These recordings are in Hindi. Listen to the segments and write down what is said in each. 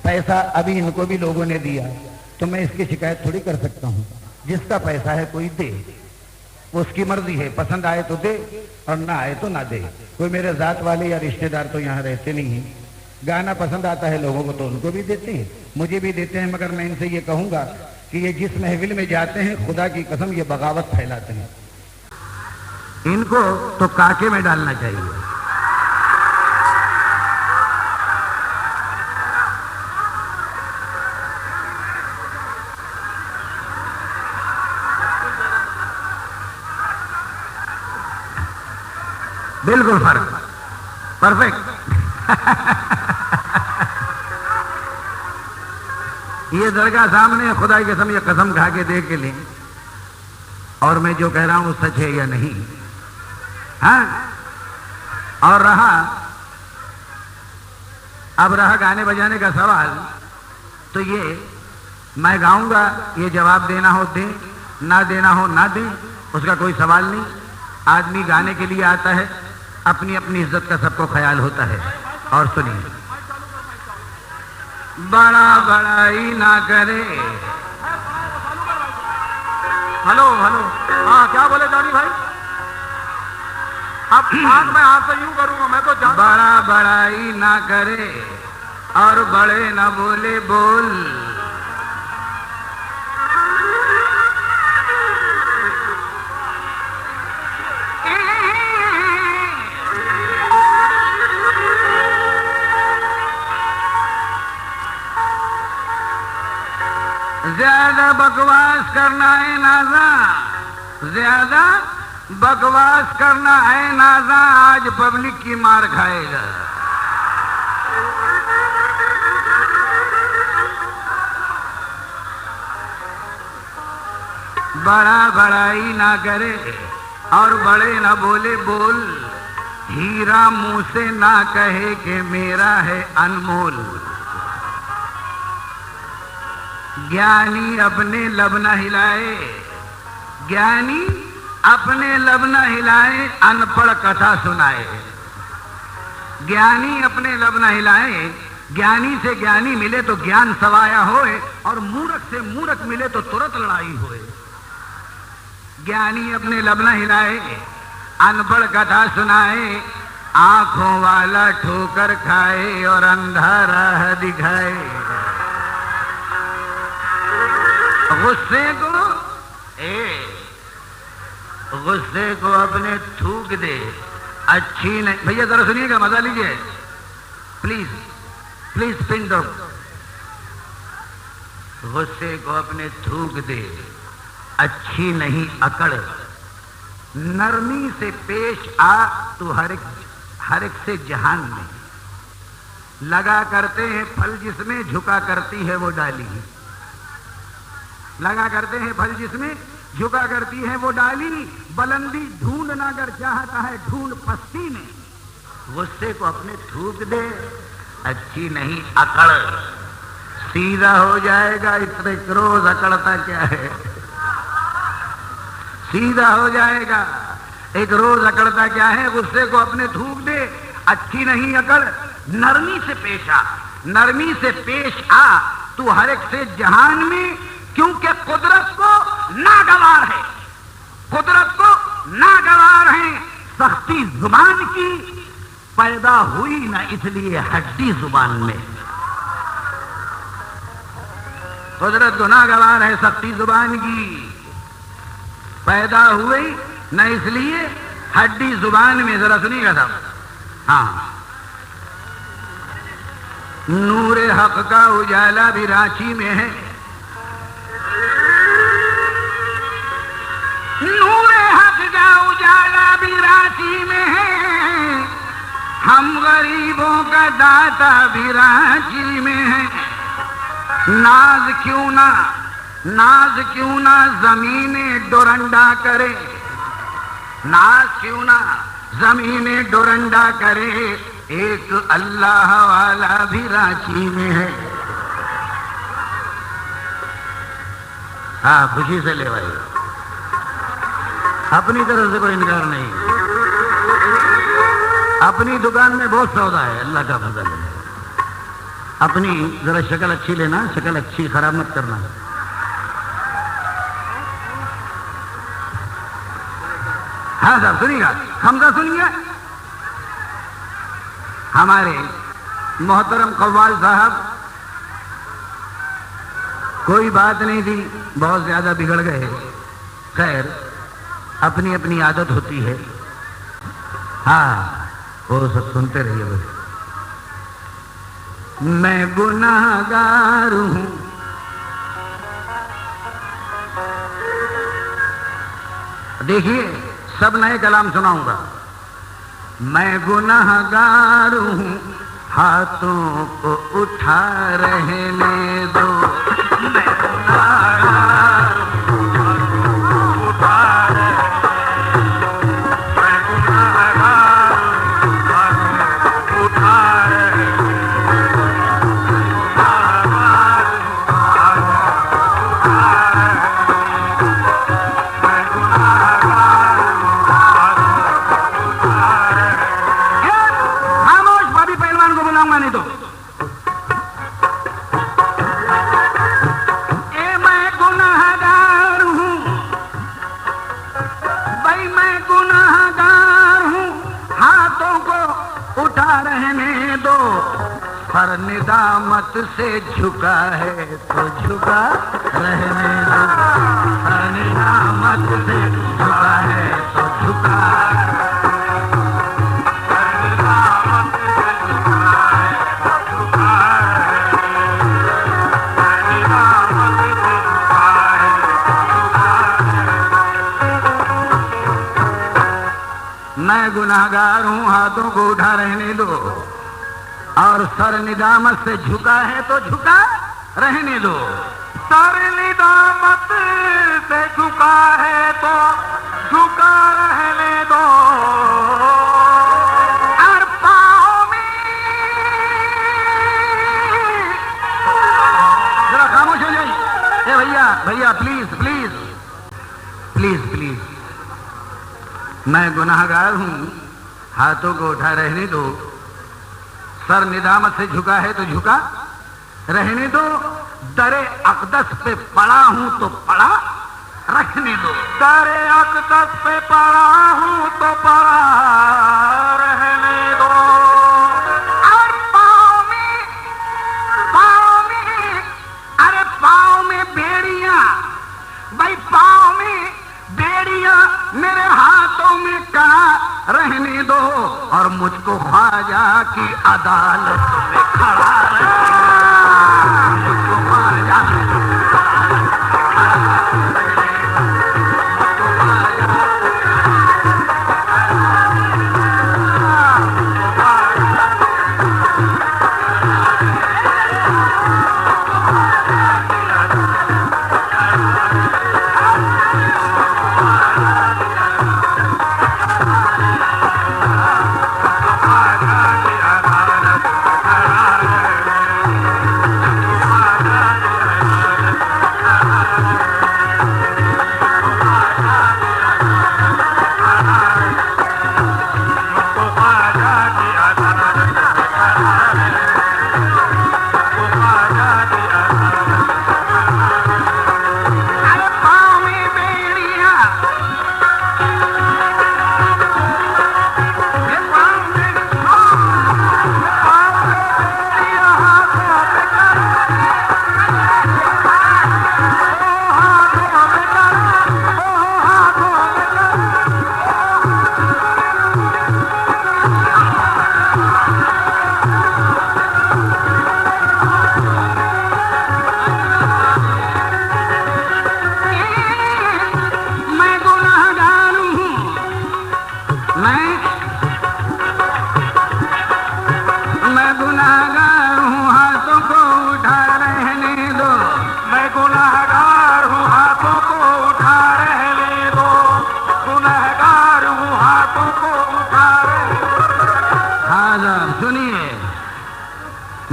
पैसा अभी इनको भी लोगों ने दिया तो मैं इसकी शिकायत थोड़ी कर सकता हूँ। जिसका पैसा है कोई दे, उसकी मर्जी है, पसंद आए तो दे और ना आए तो ना दे। कोई मेरे जात वाले या रिश्तेदार तो यहाँ रहते नहीं हैं। गाना पसंद आता है लोगों को तो उनको भी देते हैं, मुझे भी देते हैं, मगर मैं इनसे ये कहूंगा कि ये जिस महफिल में जाते हैं खुदा की कसम ये बगावत फैलाते हैं, इनको तो काके में डालना चाहिए। बिल्कुल फर्क, परफेक्ट। ये दरगाह सामने खुदा की कसम, ये कसम खा के देख के लें और मैं जो कह रहा हूं सच है या नहीं। हाँ, और अब रहा गाने बजाने का सवाल, तो ये मैं गाऊंगा, ये जवाब देना हो दे, ना देना हो ना दे, उसका कोई सवाल नहीं। आदमी गाने के लिए आता है, अपनी अपनी इज्जत का सबको ख्याल होता है। और सुनिए, बड़ा बड़ाई ना करे। हेलो हेलो, हाँ क्या बोले जानी भाई? अब मैं आपसे यूं करूंगा, मैं तो बड़ा बड़ाई ना करे और बड़े ना बोले बोल। ज्यादा बकवास करना है नाजा, ज्यादा बकवास करना है नाजा, आज पब्लिक की मार खाएगा। बड़ा बड़ाई ना करे और बड़े ना बोले बोल। हीरा मुंह से ना कहे कि मेरा है अनमोल। ज्ञानी अपने लब न हिलाए, ज्ञानी अपने लब न हिलाए, अनपढ़ कथा सुनाए। ज्ञानी अपने लब न हिलाए, ज्ञानी से ज्ञानी मिले तो ज्ञान सवाया होए, और मूर्ख से मूर्ख मिले तो तुरंत लड़ाई होए। ज्ञानी अपने लब न हिलाए, अनपढ़ कथा सुनाए, आंखों वाला ठोकर खाए और अंधा राह दिखाए। गुस्से को अपने थूक दे, अच्छी नहीं। भैया जरा सुनिएगा, मजा लीजिए प्लीज प्लीज, पिन दो। गुस्से को अपने थूक दे, अच्छी नहीं अकड़। नरमी से पेश आ तू हर एक से जहान में। लगा करते हैं फल जिसमें, झुका करती है वो डाली। लगा करते हैं फल जिसमें, झुका करती है वो डाली। बुलंदी ढूंढना अगर चाहता है, ढूंढ पस्ती में। गुस्से को अपने थूक दे, अच्छी नहीं अकड़। सीधा हो जाएगा, इतने क्रोध अकड़ता क्या है। सीधा हो जाएगा, एक रोज अकड़ता क्या है। गुस्से को अपने थूक दे, अच्छी नहीं अकड़। नरमी से पेश आ, नरमी से पेश आ तू हर एक से जहान में, क्योंकि कुदरत को नागवार है, कुदरत को नागवार है सख्ती जुबान की। पैदा हुई ना इसलिए हड्डी जुबान में। कुदरत को नागवार है सख्ती जुबान की। पैदा हुई न इसलिए हड्डी जुबान में। जरा सुनिएगा साहब, हाँ। नूरे हक का उजाला भी रांची में है, नूरे हक का उजाला भी रांची में है। हम गरीबों का दाता भी रांची में है। नाज क्यों ना जमीने डोरंडा करे, नाज क्यों ना जमीने डोरंडा करे। एक अल्लाह वाला भी रांची में है। हाँ, खुशी से ले भाई, अपनी तरफ से कोई इनकार नहीं। अपनी दुकान में बहुत सौदा है, अल्लाह का फजल है। अपनी जरा शक्ल अच्छी लेना, शक्ल अच्छी खराब मत करना। हाँ साहब सुनिएगा, हमजा सुनिए। हमारे मोहतरम कव्वाल साहब कोई बात नहीं थी, बहुत ज्यादा बिगड़ गए। खैर अपनी अपनी आदत होती है। हाँ वो सब सुनते रहिए बस। मैं गुनाहगार हूं, देखिए सब नए कलाम सुनाऊंगा। मैं गुनाहगार हूं, हाथों को उठा रहने दो। मैं गुनाहगार हूं, उठा निदामत से झुका है तो झुका रहने दो। निदामत से झुका है तो झुका, निदामत से झुका है तो झुका, निदामत से झुका है तो झुका। मैं गुनाहगार हूं, हाथों को उठा रहने दो। और सर निदामत से झुका है तो झुका रहने दो। सर निदामत से झुका है तो झुका रहने दो। और पाँव में, जरा खामोश हो जाइए। ए भैया भैया प्लीज प्लीज प्लीज प्लीज। मैं गुनाहगार हूं, हाथों को उठा रहने दो। सर निदामत से झुका है तो झुका रहने दो। दरे अक़दस पे पड़ा हूं तो पड़ा रखने दो। दरे अक़दस पे पड़ा हूं तो पड़ा रहने दो। और पाँव में, अरे पाँव में बेड़ियां, भाई पाँव में बेड़ियां, मेरे हाथों में कड़ा रहने दो। और मुझको ख्वाजा की अदालत में खड़ा रहने दो। मुझको ख्वाजा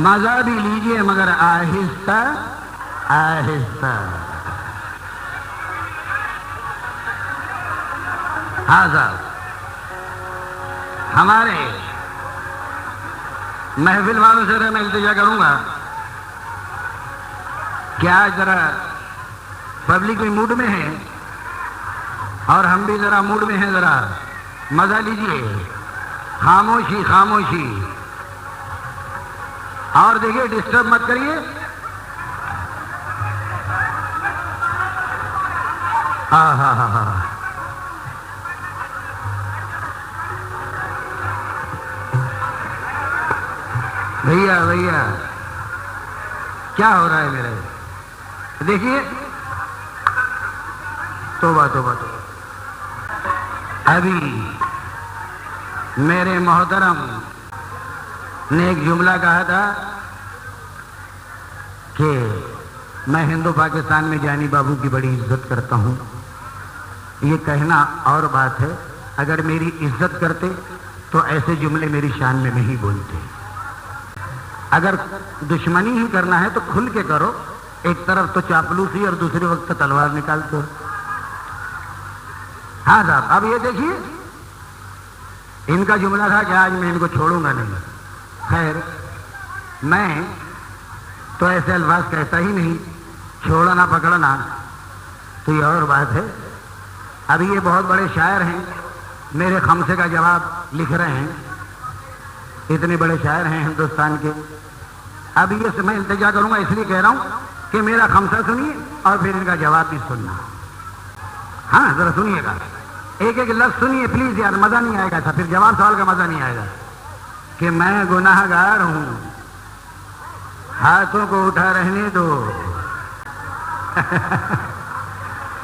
मजा भी लीजिए मगर आहिस्ता आहिस्ता। हाँ साहब, हमारे महफिल वालों से मैं इल्तिजा करूंगा क्या जरा पब्लिक भी मूड में है और हम भी जरा मूड में हैं, जरा मजा लीजिए। खामोशी खामोशी, और देखिए डिस्टर्ब मत करिए। हाँ हाँ हाँ हाँ, भैया भैया क्या हो रहा है मेरे, देखिए तोबा तोबा तोबा। अभी मेरे मोहतरम ने एक जुमला कहा था कि मैं हिंदू पाकिस्तान में जानी बाबू की बड़ी इज्जत करता हूं। ये कहना और बात है, अगर मेरी इज्जत करते तो ऐसे जुमले मेरी शान में नहीं बोलते। अगर दुश्मनी ही करना है तो खुल के करो, एक तरफ तो चापलूसी और दूसरे वक्त तलवार निकाल दो। हाँ साहब, अब ये देखिए, इनका जुमला था कि आज मैं इनको छोड़ूंगा नहीं। खैर, मैं तो ऐसे अल्फाज कहता ही नहीं, छोड़ना पकड़ना तो ये और बात है। अभी ये बहुत बड़े शायर हैं, मेरे खमसे का जवाब लिख रहे हैं, इतने बड़े शायर हैं हिंदुस्तान के। अब ये मैं इल्तिजा करूंगा, इसलिए कह रहा हूं कि मेरा खमसा सुनिए और फिर इनका जवाब भी सुनना। हाँ जरा सुनिएगा, एक एक लफ्ज सुनिए प्लीज यार, मजा नहीं आएगा था, फिर जवाब सवाल का मजा नहीं आएगा। कि मैं गुनाहगार हूं, हाथों को उठा रहने दो।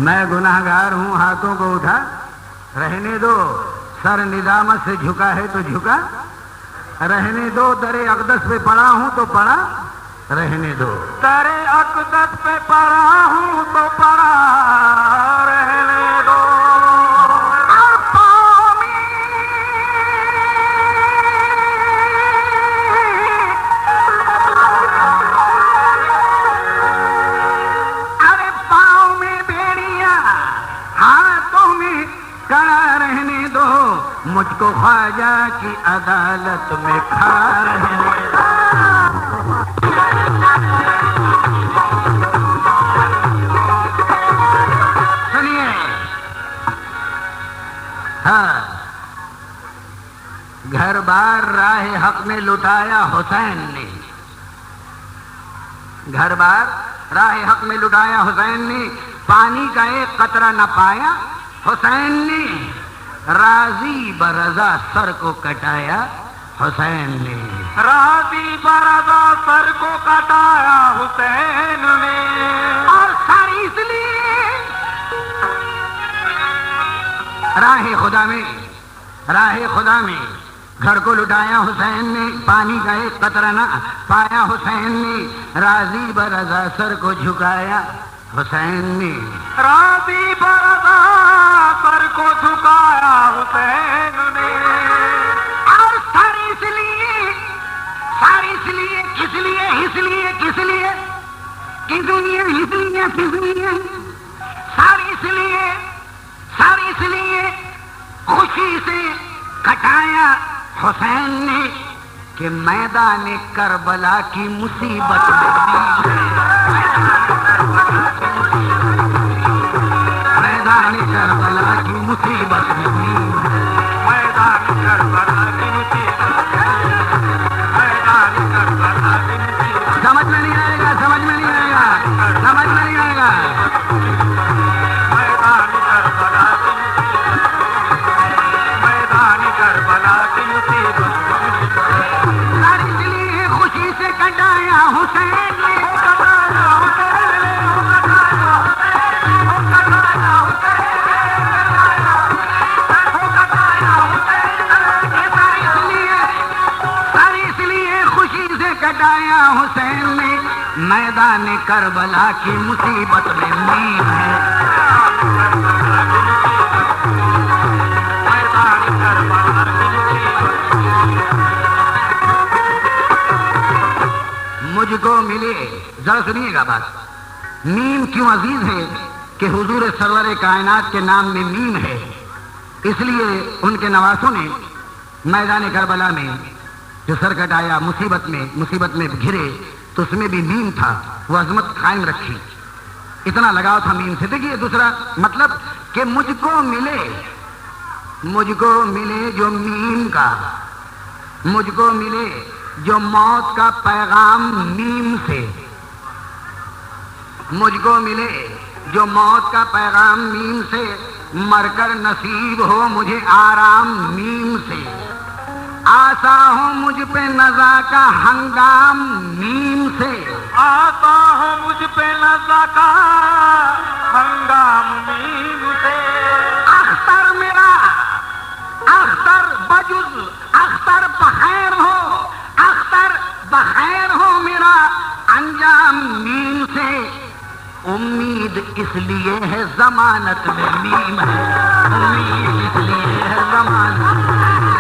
मैं गुनाहगार हूं, हाथों को उठा रहने दो। सर निजामत से झुका है तो झुका रहने दो। दरे अक़दस पे पड़ा हूं तो पड़ा रहने दो। दरे अक़दस पे पड़ा हूं तो पड़ा रहने दो। अरे पाँव में बेड़ियां, हाथों में कड़ा रहने दो। मुझको ख्वाजा की अदालत में खड़ा रहने दो। सुनिए, हाँ, घर बार राह हक में लुटाया हुसैन ने। घर बार राह हक में लुटाया हुसैन ने। पानी का एक कतरा न पाया हुसैन ने। राजी बरजा सर को कटाया हुसैन ने। राजी बरजा सर को कटाया हुसैन ने। और सारी इसलिए राह खुदा में घर को लुटाया हुसैन ने। पानी का एक कतरा न पाया हुसैन ने। राजी बरजा सर को झुकाया हुसैन ने। राजी बरजा सर को झुकाया हुसैन ने। और सारी इसलिए किस लिए, इसलिए किस लिए, इसलिए सारी इसलिए खुशी से कटाया हुसैन ने कि मैदान करबला की मुसीबत मैदान करबला की मुसीबत में। मैदान करबला की मुसीबत, मैदान करबला की मुसीबत। समझ में नहीं आएगा, समझ में नहीं आएगा, समझ में नहीं आएगा। मैदान करबला की मुसीबत, मैदान करबला की मुसीबत। सारी इसलिए खुशी से कटाया हुसैन ने। कटाया हुसैन ने। मैदान करबला की मुसीबत में नीम है। मैदान करबला की मुसीबत। मुझको मिले, जरा सुनिएगा बात, मीम क्यों अजीज है कि हुजूर सरवर कायनात के नाम में मीम है। इसलिए उनके नवासों ने मैदान करबला में जो संकट आया मुसीबत में घिरे तो उसमें भी मीम था, वो अजमत कायम रखी। इतना लगाव था मीम से। देखिए दूसरा मतलब कि मुझको मिले जो मीम का, मुझको मिले जो मौत का पैगाम मीम से, मुझको मिले जो मौत का पैगाम मीम से, मरकर नसीब हो मुझे आराम मीम से, आशा हो मुझ पे नज़ा का हंगाम मीम से, आता हो मुझ पे नज़ा का हंगाम मीम से। अख्तर मेरा अख्तर बजुज अख्तर बखैर हो, अख्तर बखैर हो मेरा अंजाम मीम से, उम्मीद इसलिए है जमानत में मीम है, उम्मीद इसलिए है जमानत